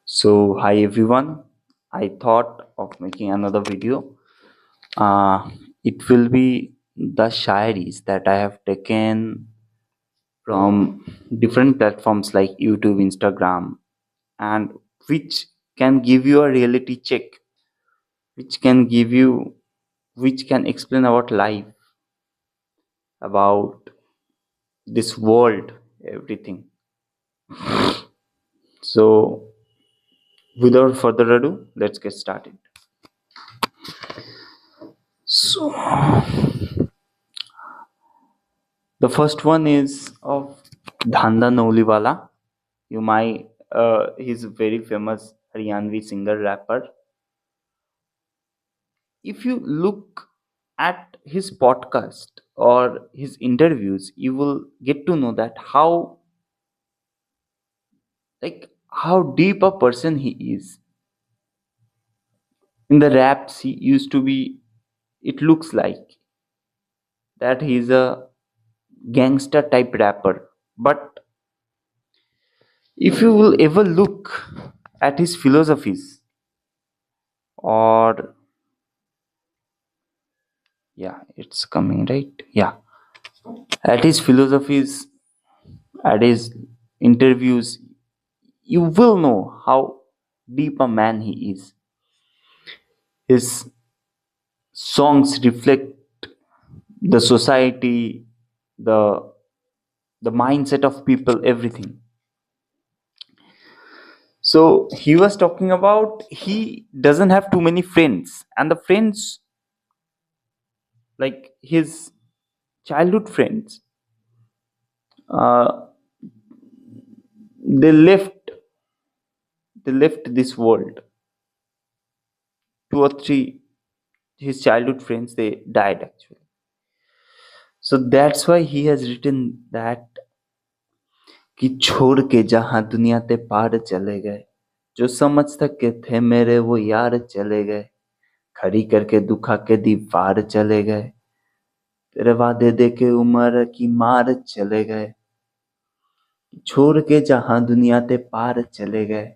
Hi everyone. I thought of making another video. Uh, it will be the shairis that I have taken from different platforms like YouTube, Instagram, and which can give you a reality check, which can give you, which can explain about life, about this world, everything. So, without further ado, let's get started. So, the first one is of Dhanda Nauliwala. You might, he's a very famous Haryanvi singer rapper. If you look at his podcast or his interviews, you will get to know that how deep a person he is. In the raps, he used to be. It looks like that he's a gangster type rapper, but if you will ever look at his philosophies or yeah, it's coming right, yeah, at his philosophies, at his interviews, you will know how deep a man he is. His songs reflect the society, the the mindset of people, everything. So he was talking about he doesn't have too many friends, and the friends, like his childhood friends, uh, they left they left this world. Two or three his childhood friends, they died actually. So that's why he has written that कि छोड़ के जहां दुनिया ते पार चले गए, जो समझ सके थे मेरे वो यार चले गए, खड़ी करके दुखा के दीवार चले गए, तेरे वादे दे के उम्र की मार चले गए, छोड़ के जहां दुनिया ते पार चले गए,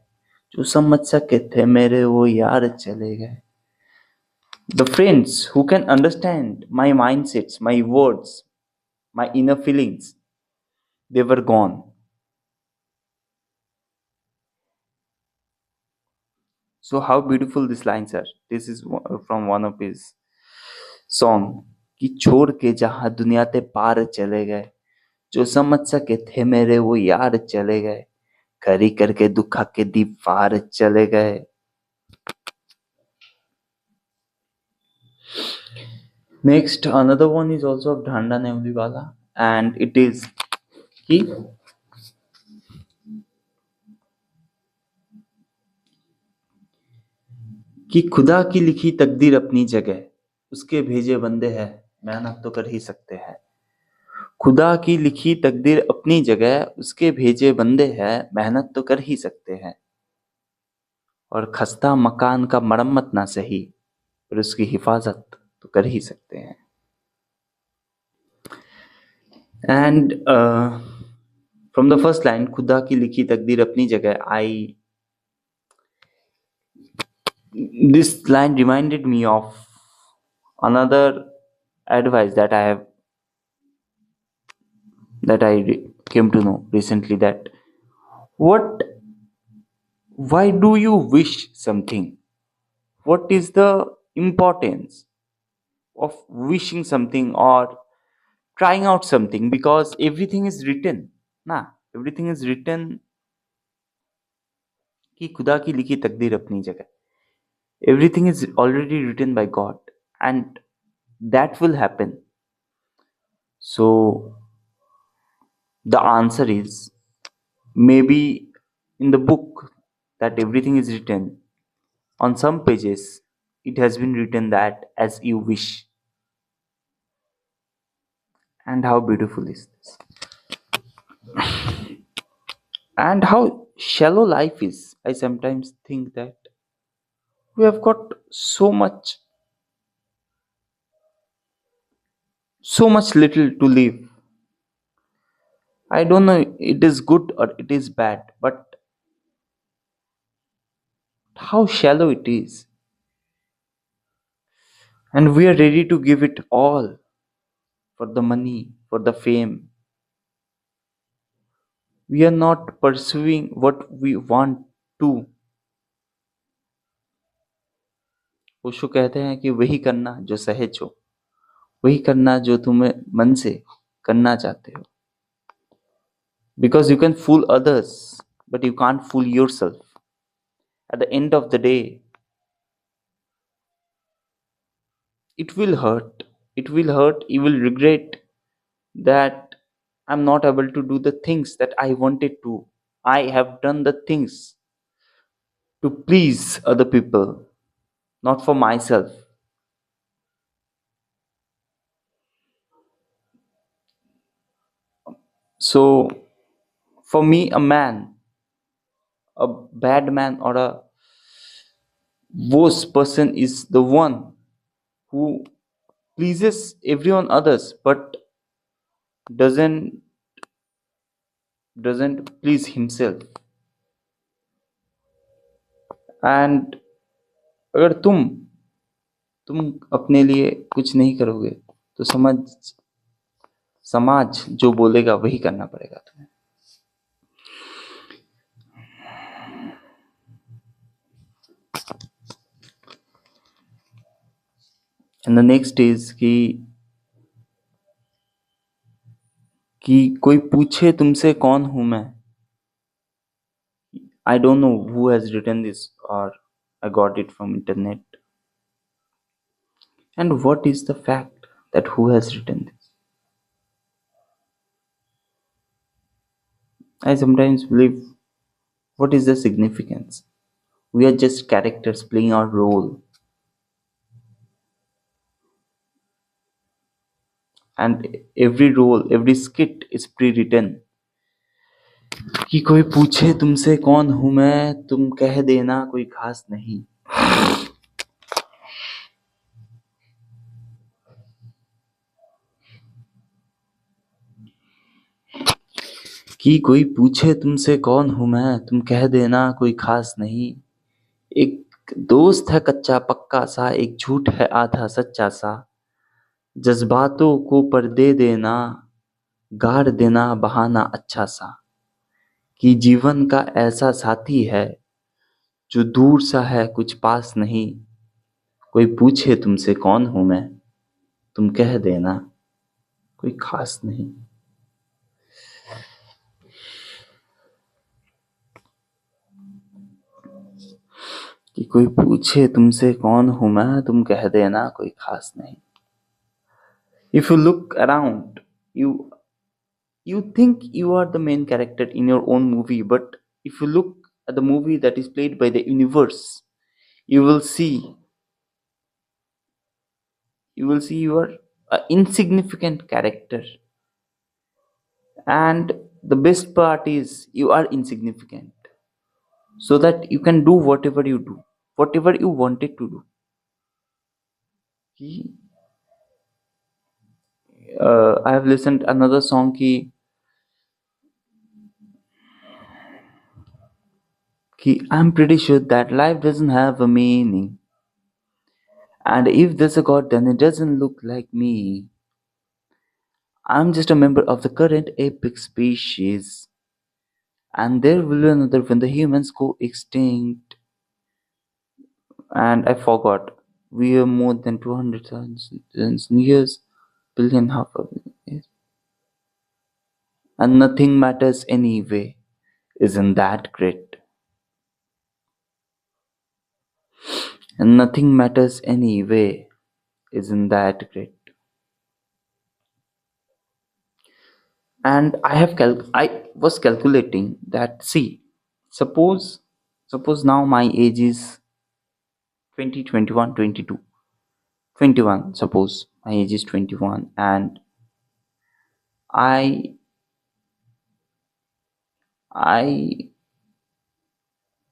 जो समझ सके थे मेरे वो यार चले गए. The friends who can understand my mindsets, my words, my inner feelings, they were gone. So how beautiful these lines are. This is from one of his song कि छोड़ के जहां दुनिया ते पार चले गए, जो समझ सके थे मेरे वो यार चले गए, खरी करके दुखा के दीवार चले गए. Next, another one is also of Dhanda Nevliwala, and it is कि खुदा की लिखी तकदीर अपनी जगह, उसके भेजे बंदे हैं, मेहनत तो कर ही सकते हैं. खुदा की लिखी तकदीर अपनी जगह, उसके भेजे बंदे हैं, मेहनत तो कर ही सकते हैं. और खस्ता मकान का मरम्मत ना सही, पर उसकी हिफाजत तो कर ही सकते हैं. And from the first line, खुदा की लिखी तकदीर अपनी जगह, आई this line reminded me of another advice that came to know recently, that what why do you wish something? What is the importance of wishing something or trying out something? Because everything is written. Nah, everything is written कि खुदा की लिखी तकदीर अपनी जगह. Everything is already written by God, and that will happen. So the answer is maybe in the book that everything is written. On some pages, it has been written that as you wish. And how beautiful is this? And how shallow life is. I sometimes think that we have got so much little to live. I don't know it is good or it is bad, but how shallow it is. And we are ready to give it all for the money, for the fame. We are not pursuing what we want to. Osho कहते हैं कि वही करना जो सहज हो, वही करना जो तुम्हें मन से करना चाहते हो. Because you can fool others, but you can't fool yourself. At the end of the day, it will hurt. It will hurt. You will regret that I'm not able to do the things that I wanted to. I have done the things to please other people, not for myself. So, for me, a bad man, or a worse person is the one who pleases everyone others but doesn't please himself. And अगर तुम अपने लिए कुछ नहीं करोगे तो समाज जो बोलेगा वही करना पड़ेगा तुम्हें. एंड द नेक्स्ट इज कि कोई पूछे तुमसे कौन हूं मैं. I don't know who has written this, और I got it from internet. And what is the fact that who has written this? I sometimes believe, what is the significance? We are just characters playing our role. And every role, every skit is pre-written. कि कोई पूछे तुमसे कौन हूं मैं, तुम कह देना कोई खास नहीं. कि कोई पूछे तुमसे कौन हूं मैं, तुम कह देना कोई खास नहीं. एक दोस्त है कच्चा पक्का सा, एक झूठ है आधा सच्चा सा. जज्बातों को पर्दे देना, गाड़ देना बहाना अच्छा सा. कि जीवन का ऐसा साथी है जो दूर सा है कुछ पास नहीं. कोई पूछे तुमसे कौन हूं मैं, तुम कह देना कोई खास नहीं. कि कोई पूछे तुमसे कौन हूं मैं, तुम कह देना कोई खास नहीं. If you look around, you think you are the main character in your own movie, but if you look at the movie that is played by the universe, you will see you are an insignificant character. And the best part is you are insignificant, so that you can do whatever you do, whatever you wanted to do. I have listened another song ki I'm pretty sure that life doesn't have a meaning, and if there's a god then it doesn't look like me. I'm just a member of the current apex species, and there will be another when the humans go extinct. And I forgot, we are more than 200,000 years, billion, half a billion years, and nothing matters anyway. Isn't that great? And nothing matters anyway. Isn't that great? And I was calculating that, see, suppose now my age is 20, 21, 22, 21. Suppose my age is 21, and I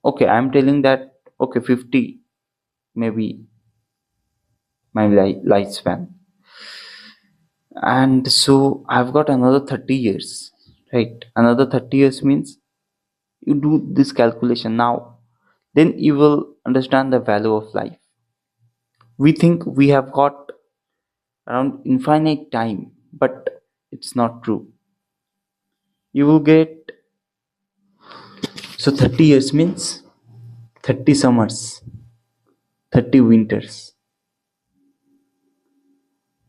okay, I'm telling that, okay, 50 maybe my lifespan, and so I've got another 30 years, right? Another 30 years means, you do this calculation now. then you will understand the value of life. We think we have got around infinite time, but it's not true. You will get, so 30 years means 30 summers, 30 winters,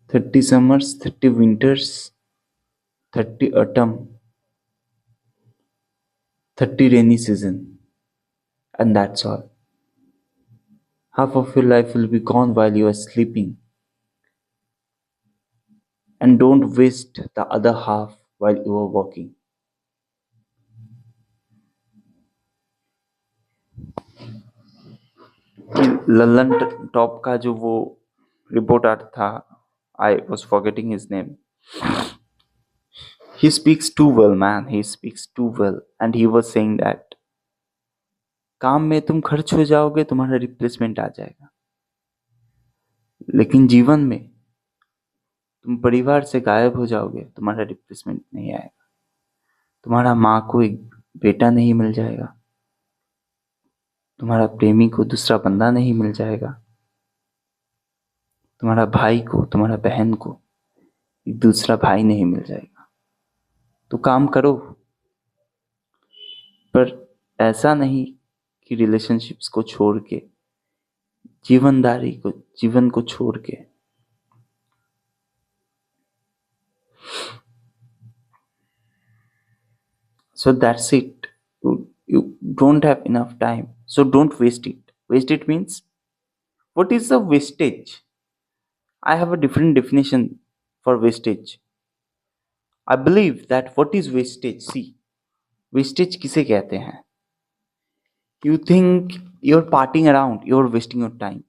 30 summers, 30 winters, 30 autumn, 30 rainy season, and that's all. Half of your life will be gone while you are sleeping, and don't waste the other half while you are working. Lallan top का जो वो reporter था, I was forgetting his name. He speaks too well, man. He speaks too well. And he was saying that काम में तुम खर्च हो जाओगे, तुम्हारा रिप्लेसमेंट आ जाएगा, लेकिन जीवन में तुम परिवार से गायब हो जाओगे, तुम्हारा रिप्लेसमेंट नहीं आएगा। तुम्हारा माँ को एक बेटा नहीं मिल जाएगा, तुम्हारा प्रेमी को दूसरा बंदा नहीं मिल जाएगा, तुम्हारा भाई को, तुम्हारा बहन को एक दूसरा भाई नहीं मिल जाएगा। तो काम करो, पर ऐसा नहीं कि रिलेशनशिप्स को छोड़ के, जीवन को छोड़ के। So that's it. You don't have enough time, so don't waste it. Waste it means, what is the wastage? I have a different definition for wastage. I believe that what is wastage? See, wastage किसे कहते हैं? You think you're partying around, you're wasting your time.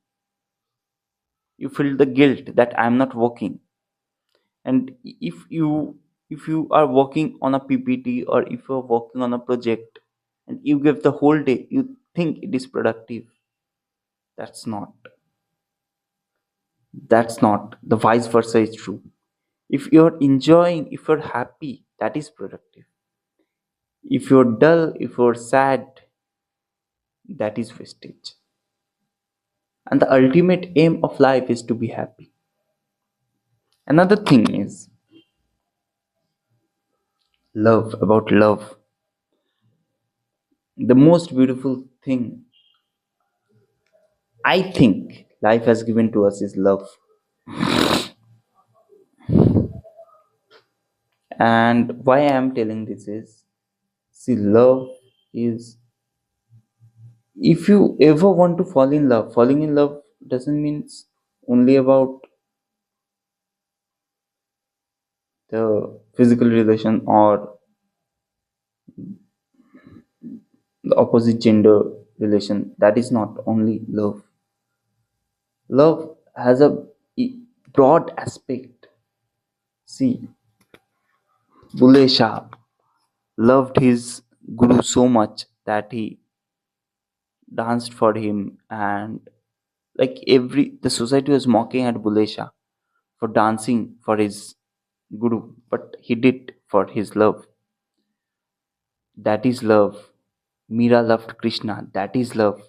You feel the guilt that I'm not working. And if you are working on a PPT, or if you're working on a project and you give the whole day, you think it is productive. That's not. The vice versa is true. If you're enjoying, if you're happy, that is productive. If you're dull, if you're sad, that is wastage. And the ultimate aim of life is to be happy. Another thing is love. About love, the most beautiful thing I think life has given to us is love. And why I am telling this is, see, love is, if you ever want to fall in love, falling in love doesn't mean only about the physical relation or the opposite gender relation. That is not only love. Love has a broad aspect. See, Bulle Shah loved his guru so much that he danced for him, and like the society was mocking at Bulle Shah for dancing for his guru, but he did for his love. That is love. Meera loved Krishna. That is love.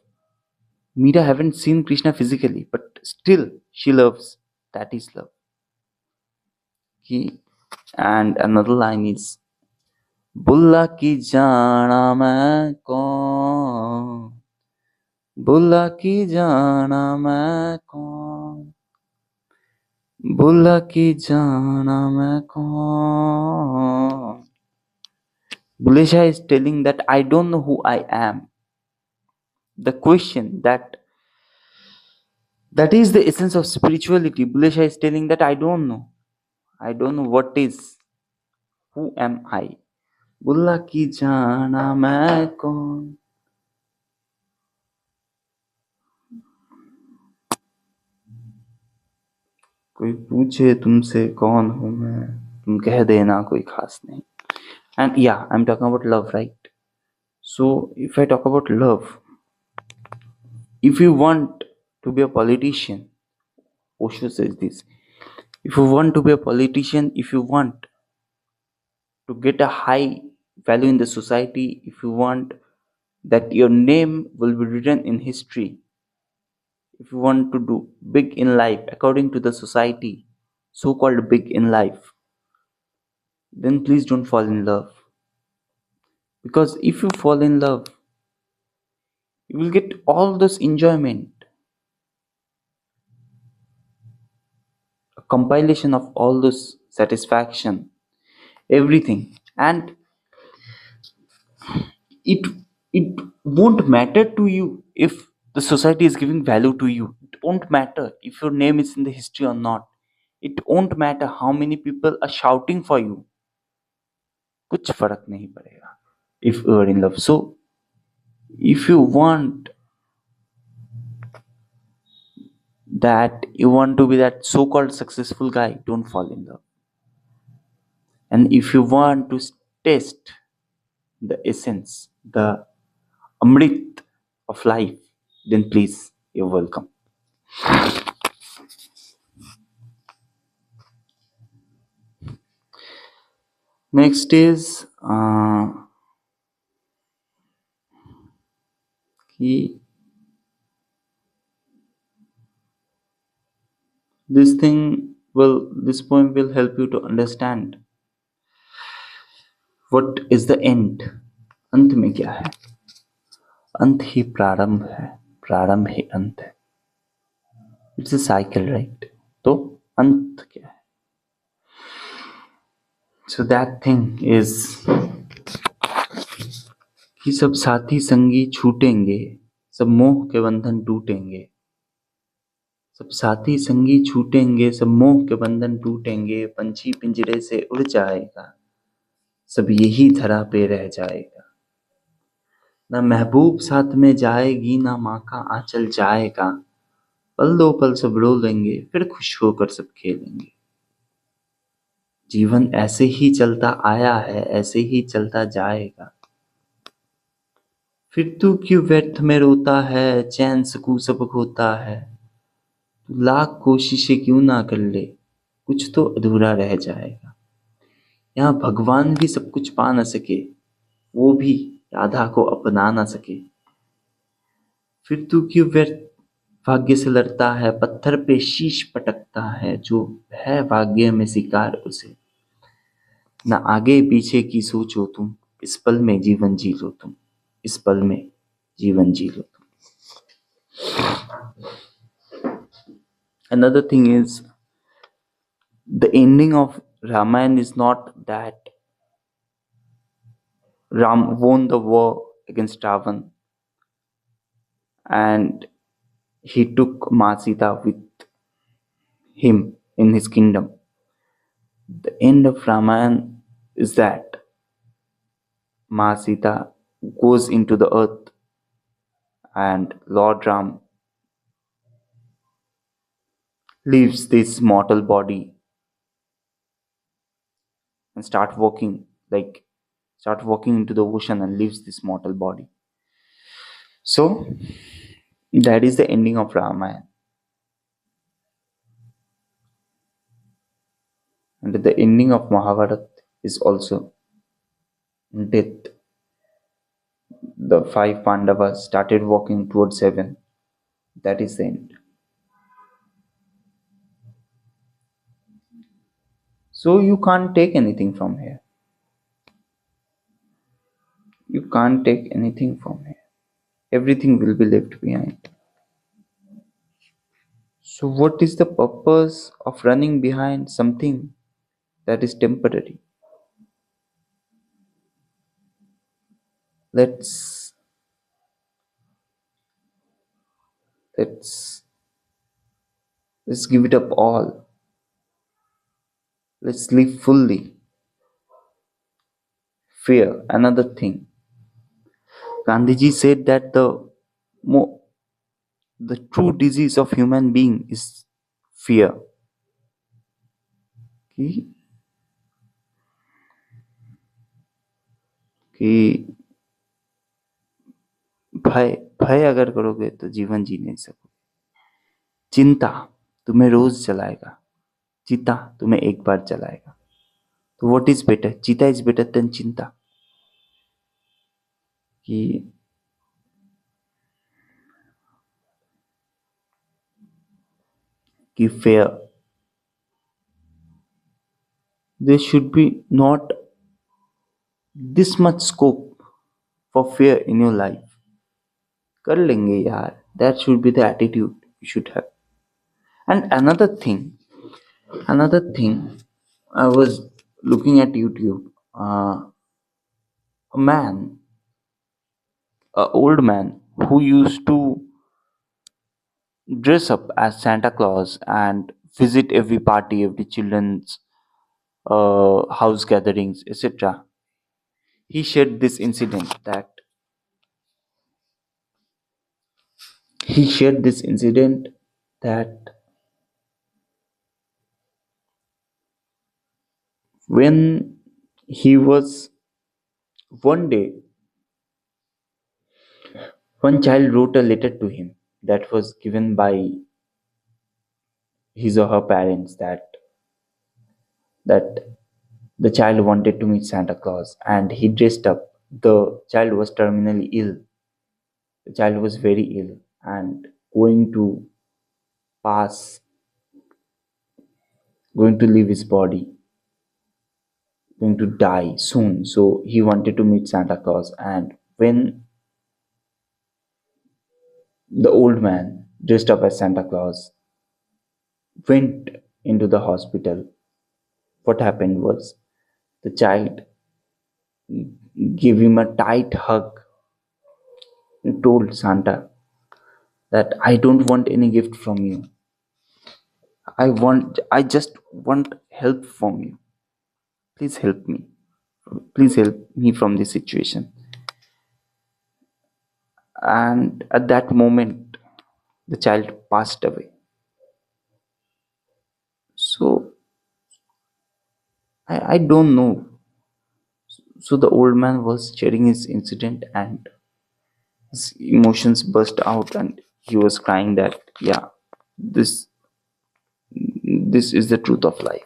Meera haven't seen Krishna physically, but still she loves. That is love. And another line is, बुल्ला की जाना मैं कौन, बुल्ला की जाना मैं कौन, बुल्ला की जाना मैं कौन. Bulle Shah is telling that I don't know who I am. The question that is the essence of spirituality. Bulle Shah is telling that I don't know what is, who am I. बुल्ला की जाना मैं कौन. कोई पूछे तुमसे कौन हूं मैं, तुम कह देना कोई खास नहीं. And yeah, I'm talking about love, right? So if I talk about love, if you want to be a politician, Osho says this, if you want to be a politician, if you want to get a high value in the society, if you want that your name will be written in history. If you want to do big in life according to the society, so called big in life, then please don't fall in love. Because if you fall in love, you will get all this enjoyment, a compilation of all this satisfaction, everything. And it it won't matter to you if the society is giving value to you. It won't matter if your name is in the history or not. It won't matter how many people are shouting for you. कुछ फर्क नहीं पड़ेगा if you are in love. So if you want that, you want to be that so-called successful guy, don't fall in love. And if you want to taste the essence, the amrit of life, then please, you're welcome. Next is कि this poem will help you to understand what is the end. अंत में क्या है? अंत ही प्रारंभ है, प्रारंभ ही अंत है. It's a cycle, right? तो अंत क्या है? सो दैट थिंग इज कि सब साथी संगी छूटेंगे, सब मोह के बंधन टूटेंगे. सब साथी संगी छूटेंगे, सब मोह के बंधन टूटेंगे. पंछी पिंजरे से उड़ जाएगा, सब यही धरा पे रह जाएगा. ना महबूब साथ में जाएगी, ना माँ का आंचल जाएगा. पल दो पल सब रो लेंगे, फिर खुश होकर सब खेलेंगे. जीवन ऐसे ही चलता आया है, ऐसे ही चलता जाएगा. फिर तू क्यों व्यर्थ में रोता है, चैन सुकून सब खोता है. तू लाख कोशिशें क्यों ना कर ले, कुछ तो अधूरा रह जाएगा. यहाँ भगवान भी सब कुछ पा न सके, वो भी राधा को अपना ना सके. फिर तू क्यों व्यर्थ भाग्य से लड़ता है, पत्थर पे शीश पटकता है. जो है भाग्य में शिकार उसे, ना आगे पीछे की सोचो तुम. इस पल में जीवन जी लो तुम, इस पल में जीवन जी लो तुम. Another thing is, the ending of Ramayana is not that Ram won the war against Ravan and he took Ma Sita with him in his kingdom. The end of Ramayana is that Ma Sita goes into the earth and Lord Ram leaves this mortal body and start walking into the ocean and leaves this mortal body. So that is the ending of Ramayana. And the ending of Mahabharata is also death. The 5 Pandavas started walking towards heaven. That is the end. So you can't take anything from here. You can't take anything from here. Everything will be left behind. So what is the purpose of running behind something that is temporary? Let's give it up all. Let's live fully. Fear, another thing. Gandhiji said that the true disease of human being is fear. कि भय अगर करोगे तो जीवन जी नहीं सकोगे. चिंता तुम्हें रोज जलाएगा, चिता तुम्हें एक बार जलाएगा. तो व्हाट इज बेटर? चिता इज बेटर देन चिंता. कि कि fear, there should be not this much scope for fear in your life. कर लेंगे यार, that should be the attitude you should have. And another thing, I was looking at YouTube. A man, a old man who used to dress up as Santa Claus and visit every party, every children's house gatherings, etc. He shared this incident that he shared this incident that when he was one day, one child wrote a letter to him that was given by his or her parents that the child wanted to meet Santa Claus and he dressed up. The child was terminally ill. The child was very ill and going to pass, going to leave his body, going to die soon. So he wanted to meet Santa Claus. And when the old man, dressed up as Santa Claus, went into the hospital, what happened was the child gave him a tight hug and told Santa that I don't want any gift from you. I just want help from you. Please help me. Please help me from this situation. And at that moment, the child passed away. So I don't know. So the old man was sharing his incident and his emotions burst out and he was crying that yeah, this this is the truth of life.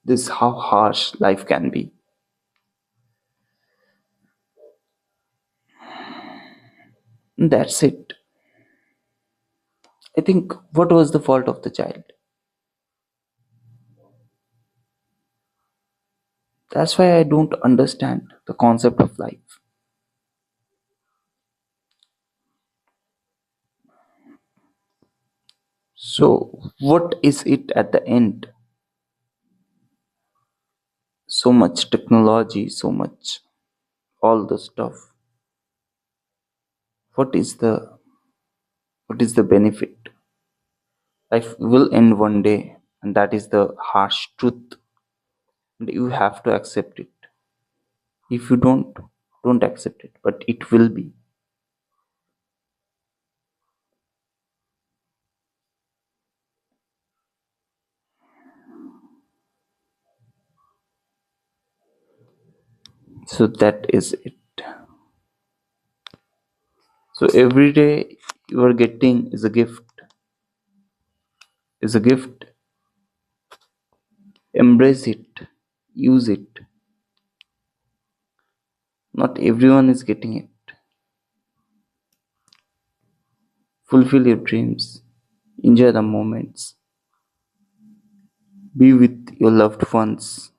This is how harsh life can be. And that's it. I think what was the fault of the child? That's why I don't understand the concept of life. So what is it at the end? So much technology, so much all the stuff. What is the what is the benefit? Life will end one day, and that is the harsh truth. And you have to accept it. If you don't accept it, but it will be. So that is it. So every day you are getting is a gift. Is a gift. Embrace it. Use it. Not everyone is getting it. Fulfill your dreams. Enjoy the moments. Be with your loved ones.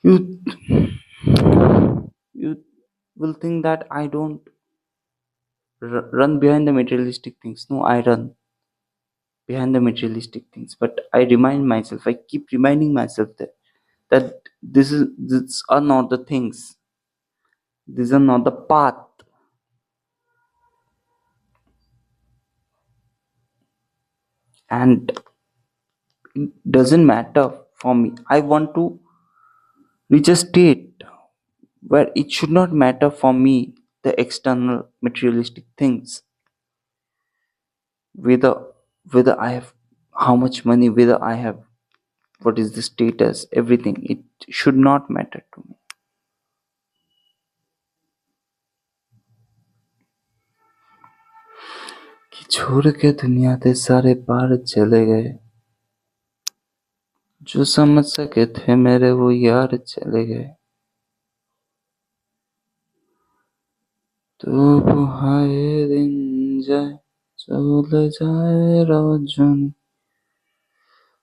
You you will think that I don't run behind the materialistic things. No, I run behind the materialistic things. But I remind myself, I keep reminding myself that these are not the things. These are not the path. And it doesn't matter for me. I want to reach a state where it should not matter for me the external materialistic things, whether whether I have how much money, whether I have what is the status, everything. It should not matter to me. कि छोड़ के दुनिया दे सारे पार चले गए, जो समझ सके थे मेरे वो यार चले गए. তবু হায় দিন যায় চলে যায় রজনী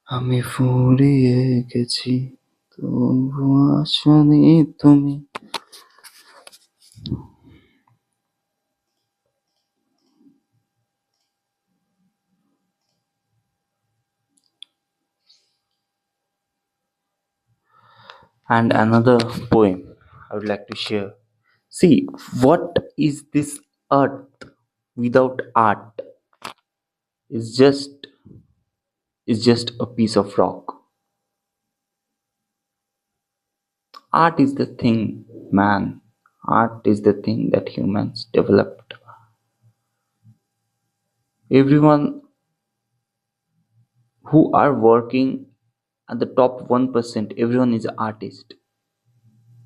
আমি ফুরিয়ে গেছি তবু আসনি তুমি And another poem I would like to share. See, what is this earth without art? Is just is just a piece of rock. Art is the thing, man. Art is the thing that humans developed. Everyone who are working at the top 1%, everyone is an artist.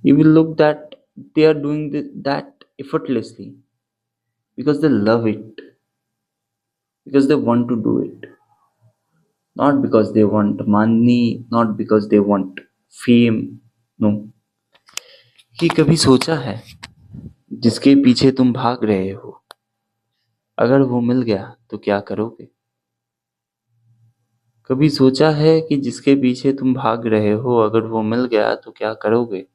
You will look that they are doing that effortlessly because they love it, because they want to do it. Not because they want money, not because they want fame. No. कि कभी सोचा है जिसके पीछे तुम भाग रहे हो अगर वो मिल गया तो क्या करोगे? कभी सोचा है कि जिसके पीछे तुम भाग रहे हो अगर वो मिल गया तो क्या करोगे?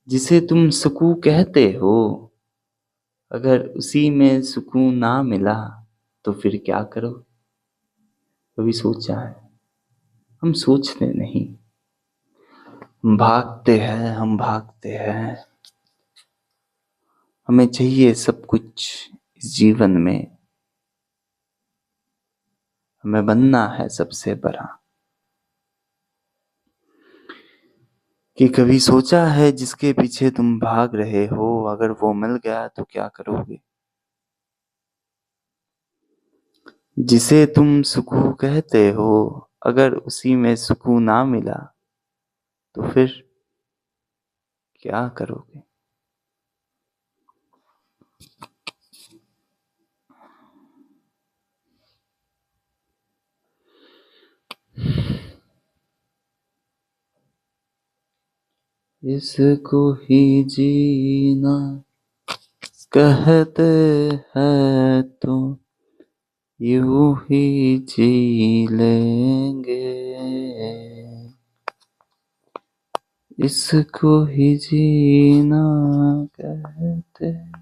जिसे तुम सुकून कहते हो अगर उसी में सुकून ना मिला तो फिर क्या करोगे? कभी सोचा है? हम सोचते नहीं, हम भागते हैं। हमें चाहिए सब कुछ इस जीवन में, हमें बनना है सबसे बड़ा। कि कभी सोचा है जिसके पीछे तुम भाग रहे हो अगर वो मिल गया तो क्या करोगे? जिसे तुम सुकून कहते हो अगर उसी में सुकून ना मिला तो फिर क्या करोगे? इसको ही जीना कहते हैं तो यूं ही जी लेंगे, इसको ही जीना कहते हैं।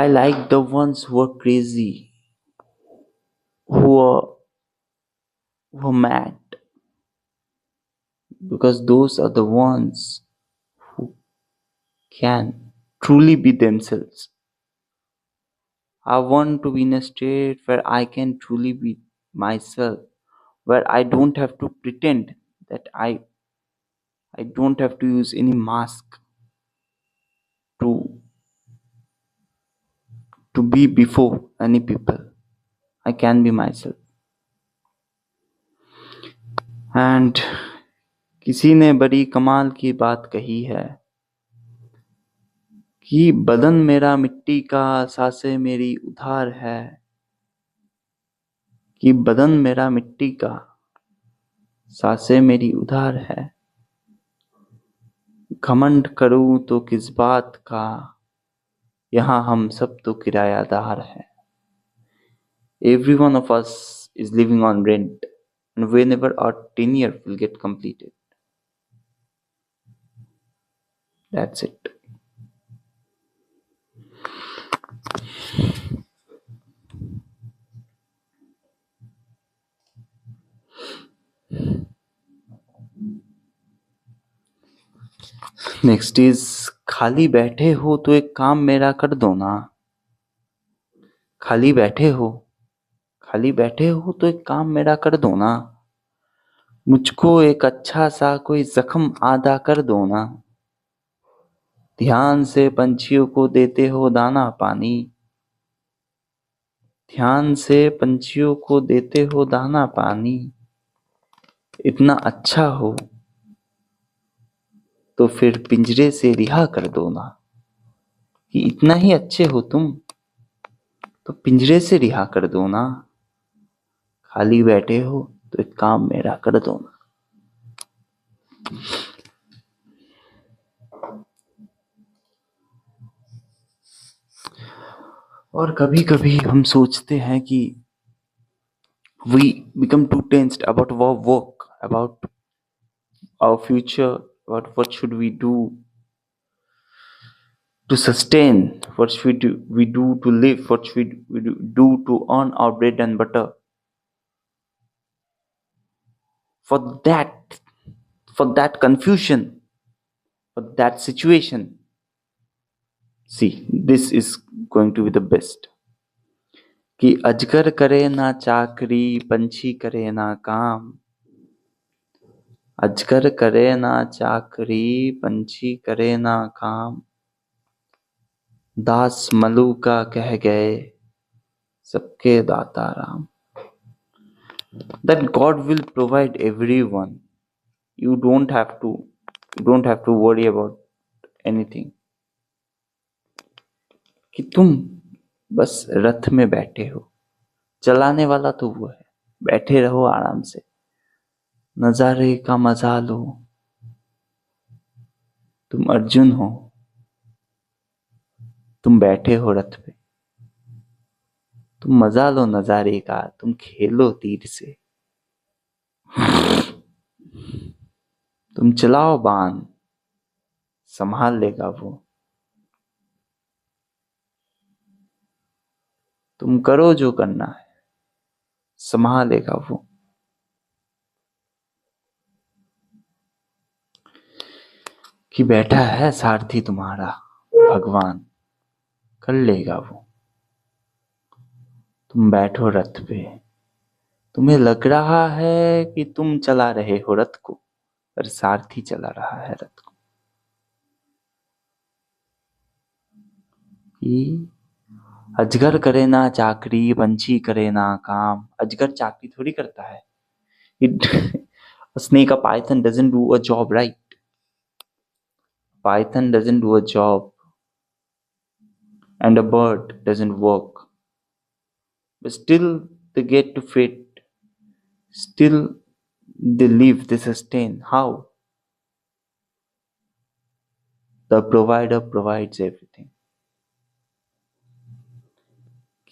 I like the ones who are crazy, who are mad, because those are the ones who can truly be themselves. I want to be in a state where I can truly be myself, where I don't have to pretend that I don't have to use any mask to be before any people. I can be myself. And किसी ने बड़ी कमाल की बात कही है कि बदन मेरा मिट्टी का सांसें मेरी उधार है, कि बदन मेरा मिट्टी का सांसें मेरी उधार है। घमंड करूं तो किस बात का, यहाँ हम सब तो किरायादार हैं। Every one of us is living on rent, and whenever our tenure will get completed. That's it. Next is खाली बैठे हो तो एक काम मेरा कर दो ना। खाली बैठे हो तो एक काम मेरा कर दो ना। मुझको एक अच्छा सा कोई जख्म आधा कर दो ना। ध्यान से पंछियों को देते हो दाना पानी, ध्यान से पंछियों को देते हो दाना पानी। इतना अच्छा हो तो फिर पिंजरे से रिहा कर दो ना। कि इतना ही अच्छे हो तुम तो पिंजरे से रिहा कर दो ना। खाली बैठे हो तो एक काम मेरा कर दो ना। और कभी कभी हम सोचते हैं कि we become too tensed about our work, about our future, about what should we do to sustain, what should we do to live, what should we do to earn our bread and butter. For that, for that confusion, for that situation, see, this is going to be the best. कि अजगर करे ना चाकरी, पंछी करे ना काम। अजगर करे ना चाकरी, पंछी करे ना काम। दास मलूका कह गए, सबके दाता Ram. That God will provide everyone. You don't have to worry about anything. कि तुम बस रथ में बैठे हो, चलाने वाला तो वो है। बैठे रहो आराम से, नजारे का मजा लो। तुम अर्जुन हो, तुम बैठे हो रथ पे, तुम मजा लो नजारे का, तुम खेलो तीर से, तुम चलाओ बाण, संभाल लेगा वो। तुम करो जो करना है, संभालेगा वो। कि बैठा है सारथी तुम्हारा भगवान, कर लेगा वो। तुम बैठो रथ पे, तुम्हें लग रहा है कि तुम चला रहे हो रथ को, पर सारथी चला रहा है रथ को। कि अजगर करे ना चाकरी, पंछी करे ना काम। अजगर चाकरी थोड़ी करता है। A snake, a python doesn't do a job, right? Python doesn't do a job, and a bird doesn't work. But still they get to feed, still they live, they sustain. How? The provider provides everything.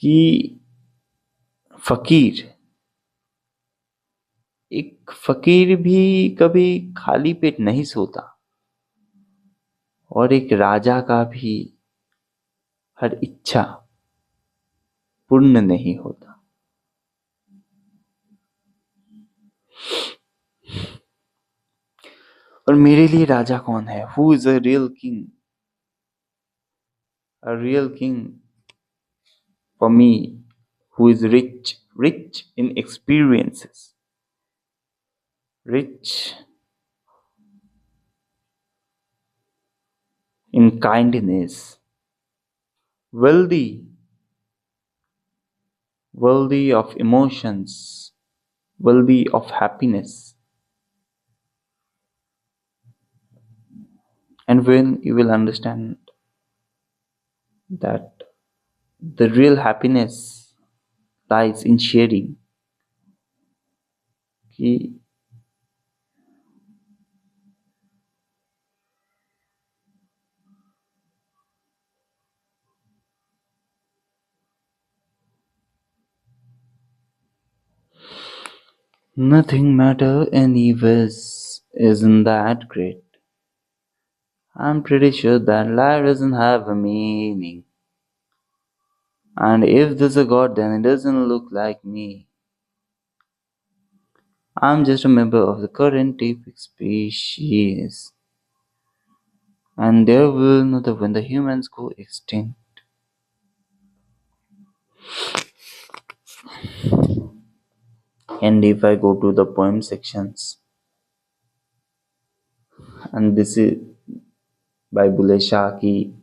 कि फकीर, एक फकीर भी कभी खाली पेट नहीं सोता, और एक राजा का भी हर इच्छा पूर्ण नहीं होता। और मेरे लिए राजा कौन है? Who is a real king? A real king for me, who is rich in experiences, rich in kindness, wealthy of emotions, wealthy of happiness. And when you will understand that the real happiness lies in sharing, कि nothing matter anyways, isn't that great? I'm pretty sure that life doesn't have a meaning. And if there's a God, then it doesn't look like me. I'm just a member of the current apex species. And there will not when the humans go extinct. And if I go to the poem sections, and this is by Bulle Shah ki.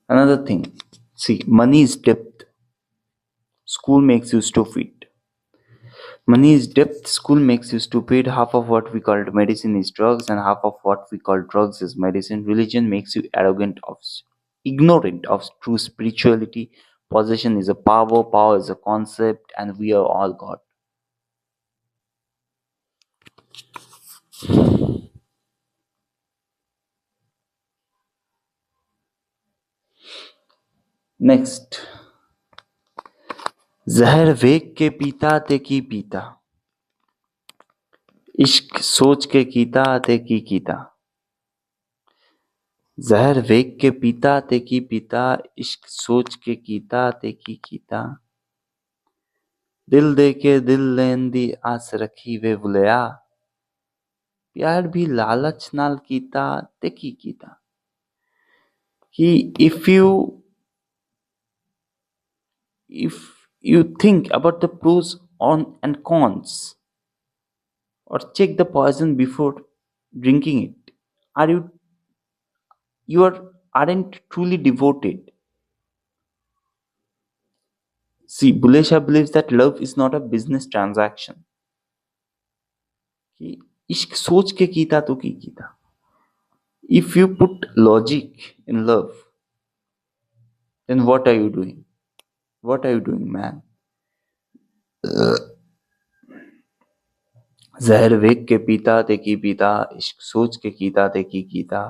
Another thing, see, money is depth. School makes you stupid. Money is depth. School makes you stupid. Half of what we call medicine is drugs, and half of what we call drugs is medicine. Religion makes you arrogant, ignorant of true spirituality. Possession is a power, power is a concept, and we are all God. Next. जहर वेग के पीता ते की पीता, इश्क सोच के कीता ते की कीता। जहर वेग के पीता ते की पीता, इश्क सोच के कीता ते की कीता। दिल दे के दिल लेन दी आस रखी वे बुलया, प्यार भी लालच नाल कीता ते की कीता। कि if you think about the pros and cons, or check the poison before drinking it, are you aren't truly devoted. See, Bulleh Shah believes that love is not a business transaction. कि इश्क सोच के कीता तो की कीता. If you put logic in love, then what are you doing? What are you doing, man? जहर वेग के पीता ते की पीता, इश्क सोच के कीता ते की कीता।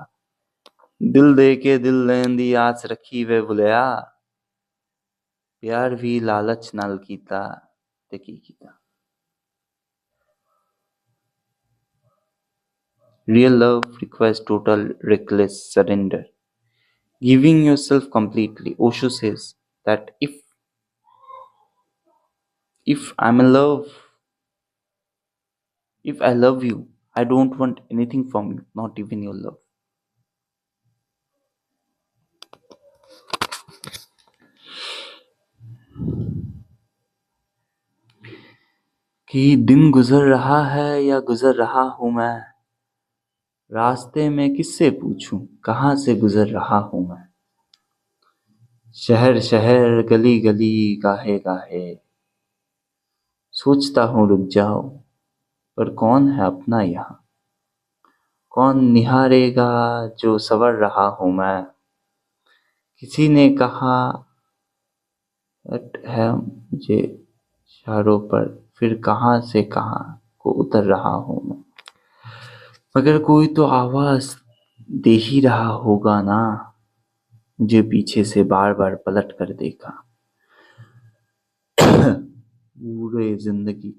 दिल दे के दिल लेन दी आस रखी वे बुलया, प्यार भी लालच नाल कीता ते की कीता। Real love requires total reckless surrender, giving yourself completely. Osho says that if I'm in love, if I love you, I don't want anything from you, not even your love. कि दिन गुजर रहा है या गुजर रहा हूं मैं, रास्ते में किससे पूछूं कहां से गुजर रहा हूं मैं। शहर शहर गली गली गाहे गाहे, सोचता हूं रुक जाओ, पर कौन है अपना यहाँ, कौन निहारेगा जो सवर रहा हूं मैं। किसी ने कहा है मुझे इशारों पर, फिर कहां से कहां को उतर रहा हूं मैं। मगर कोई तो आवाज दे ही रहा होगा ना, मुझे पीछे से बार बार पलट कर देखा। पूरे जिंदगी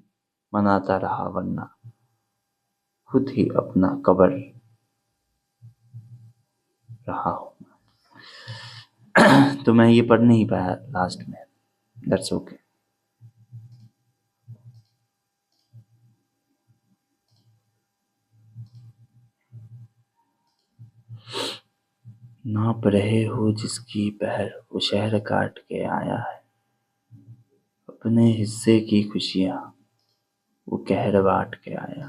मनाता रहा वरना खुद ही अपना कबर रहा हूं। तो मैं ये पढ़ नहीं पाया लास्ट में, दैट्स ओके। नाप रहे हो जिसकी पहर, वो शहर काट के आया है, अपने हिस्से की खुशियां वो कहर बांट के आया।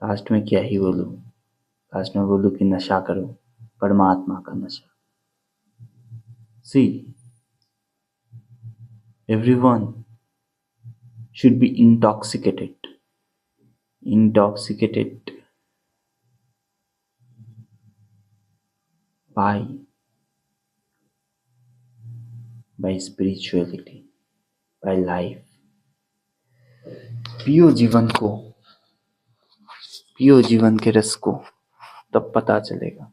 लास्ट में क्या ही बोलूं, लास्ट में बोलूं कि नशा करो परमात्मा का नशा। सी, everyone should be intoxicated by spirituality, by life. पियो जीवन को, पियो जीवन के रस को, तब पता चलेगा।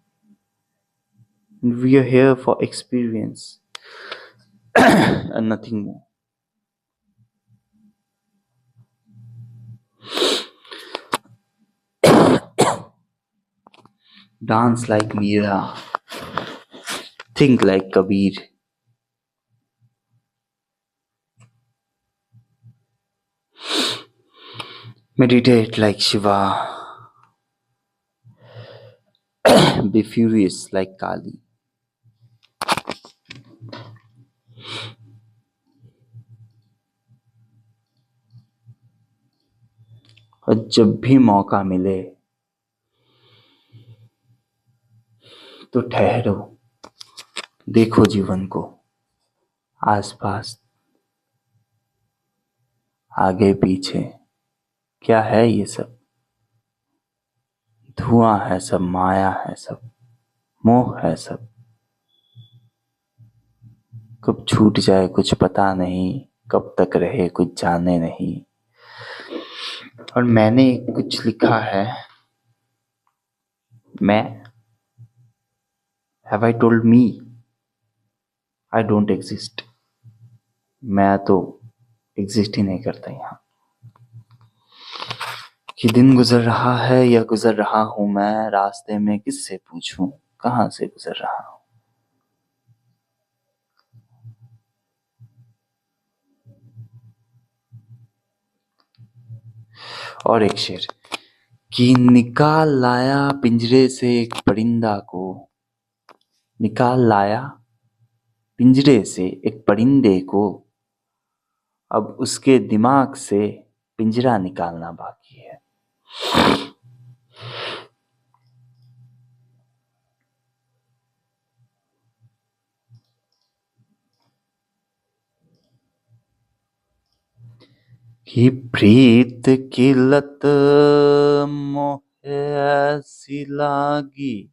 We are here for experience and nothing more. Dance like Meera, think like Kabir. Meditate like Shiva, be furious like Kali. और जब भी मौका मिले तो ठहरो, देखो जीवन को, आसपास आगे पीछे क्या है ये सब, धुआं है सब, माया है सब। मोह है सब, कब छूट जाए कुछ पता नहीं, कब तक रहे कुछ जाने नहीं। और मैंने कुछ लिखा है, मैं, have I told me I don't exist. मैं तो एग्जिस्ट ही नहीं करता यहाँ। कि दिन गुजर रहा है या गुजर रहा हूं मैं, रास्ते में किससे पूछूं कहां से गुजर रहा हूं। और एक शेर, कि निकाल लाया पिंजरे से एक परिंदा को, निकाल लाया पिंजरे से एक परिंदे को, अब उसके दिमाग से पिंजरा निकालना बाकी है। कि प्रीत की लत मोहे ऐसी लागी,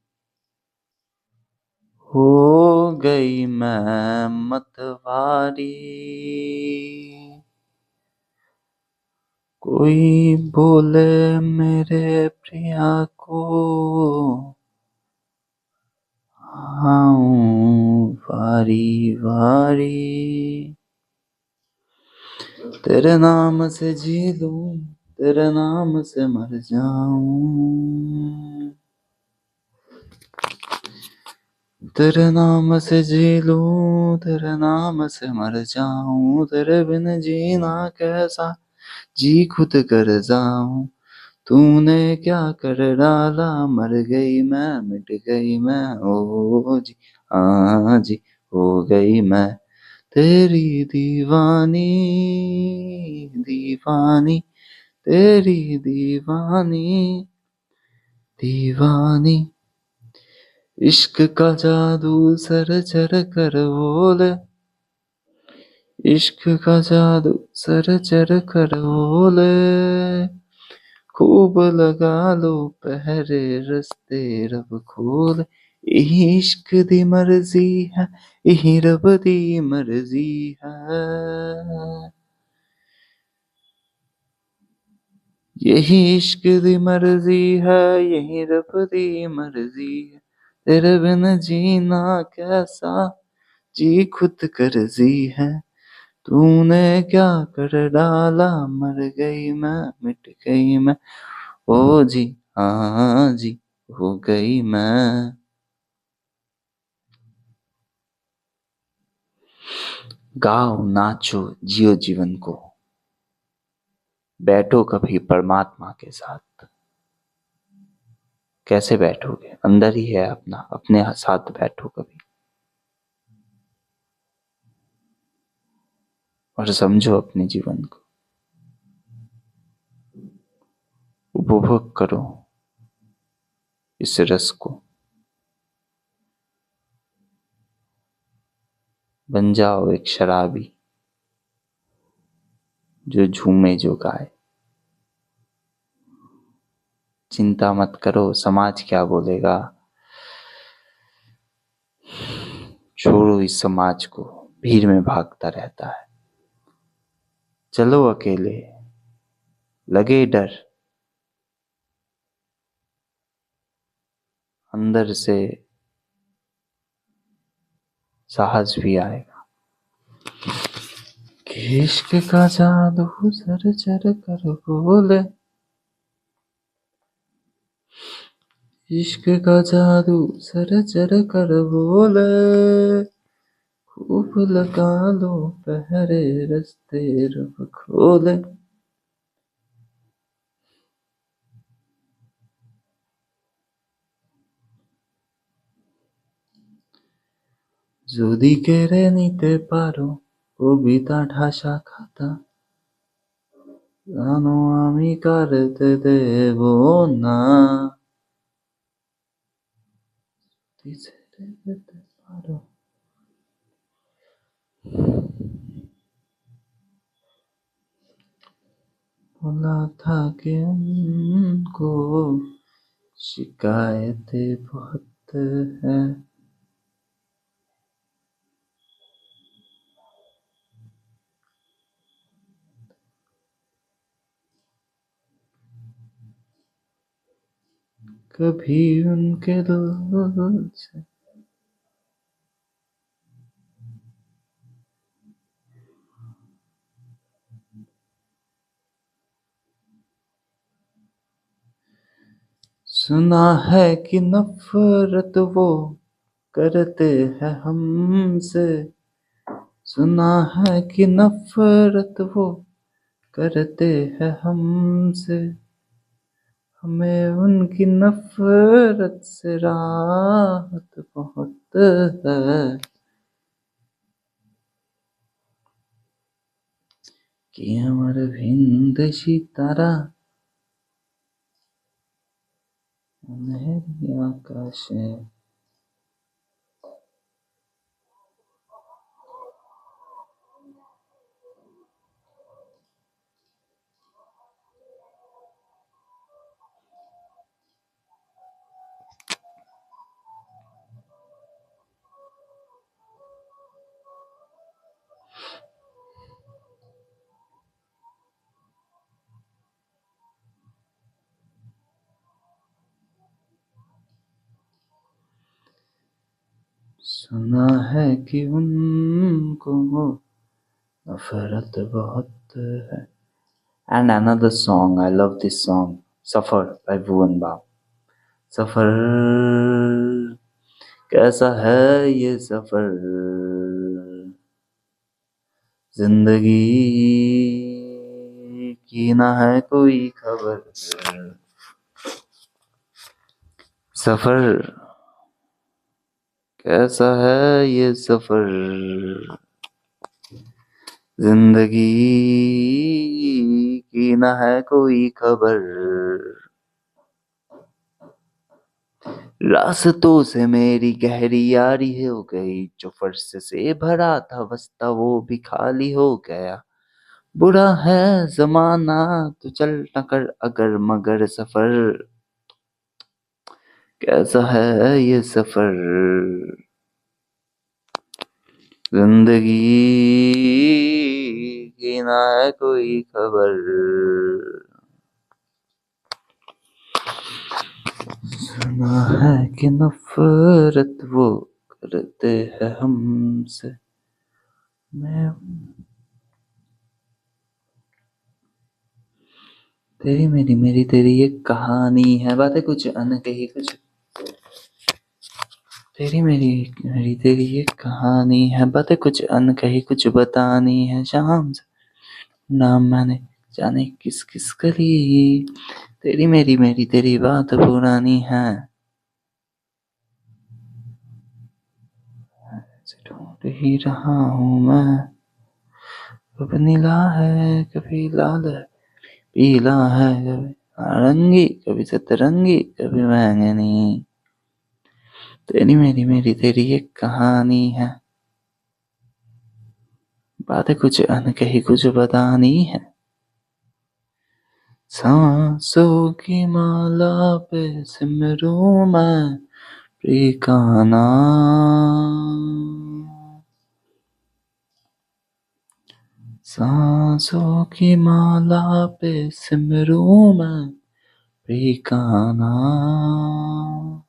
हो गई मैं मतवारी। कोई बोले मेरे प्रिया को, आऊं वारी वारी। तेरे नाम से जी लूं, तेरे नाम से मर जाऊं। तेरे नाम से जी लूं, तेरे नाम से मर जाऊं। तेरे बिन जीना कैसा, जी खुद कर जाऊं। तूने क्या कर डाला, मर गई मैं मिट गई मैं, ओ जी हाँ जी हो गई मैं तेरी दीवानी, दीवानी तेरी दीवानी, दीवानी। इश्क का जादू सर चर कर बोले, इश्क का जादू सर चर कर बोले। खूब लगा लो पहरे रस्ते रब खोल। यही इश्क दी मर्जी है, यही रब दी मर्जी है। यही इश्क दी मर्जी है, यही रब दी मर्जी है। तेरे बिन जीना कैसा, जी खुद कर्जी है। तूने क्या कर डाला, मर गई मैं मिट गई मैं, ओ जी हाँ जी हो गई मैं। गाओ नाचो जियो जीवन को, बैठो कभी परमात्मा के साथ। कैसे बैठोगे, अंदर ही है अपना, अपने साथ बैठो कभी और समझो अपने जीवन को, उपभोग करो इस रस को। बन जाओ एक शराबी जो झूमे जो गाए। चिंता मत करो समाज क्या बोलेगा, छोड़ो इस समाज को, भीड़ में भागता रहता है। चलो अकेले, लगे डर, अंदर से साहस भी आएगा। कि इश्क का जादू सर चर कर बोले, इश्क का जादू सर चर कर बोले। खूब लगा लो पहरे रस्ते रब खोले। যদি কেড়ে নিতে পারো কবিতা ঠাসা খাতা, জানো আমি কারতে দেব না। যদি ছেড়ে যেতে পারো, बोला था कि उनको शिकायतें बहुत है। कभी उनके दिल से सुना है कि नफरत वो करते हैं हमसे, सुना है कि नफरत वो करते हैं हमसे, हमें उनकी नफरत से राहत बहुत है। कि আমার ভিনদেশী তারা মেহেদি আকাশে। सुना है कि उनको नफरत बहुत है। And another song, I love this song, Safar by Bhuvan Bam. सफर कैसा है ये सफर, जिंदगी की ना है कोई खबर। सफर कैसा है ये सफर, जिंदगी की ना है कोई खबर। रास्तों से मेरी गहरी यारी हो गई, जो फर्श से भरा था बस्ता वो भी खाली हो गया। बुरा है जमाना तो चल न कर अगर मगर, सफर कैसा है ये सफर, जिंदगी की ना है कोई खबर। सुना है कि नफरत वो करते हैं हमसे, मैं तेरी मेरी मेरी तेरी ये कहानी है, बातें कुछ अनकही कुछ, तेरी मेरी मेरी तेरी ये कहानी है, बातें कुछ अनकही कुछ बतानी है। शाम से नाम मैंने जाने किस किस करी, तेरी मेरी तेरी बात पुरानी है। ढूंढ ही रहा हूँ मैं, कभी नीला है कभी लाल है, पीला है कभी नारंगी, कभी सतरंगी कभी बैंगनी। तेरी मेरी तेरी एक कहानी है, बातें कुछ अनकही कुछ बतानी है। सांसों की माला पे सिमरूं मैं प्रिय का नाम, सांसों की माला पे सिमरूं मैं प्रिय का नाम।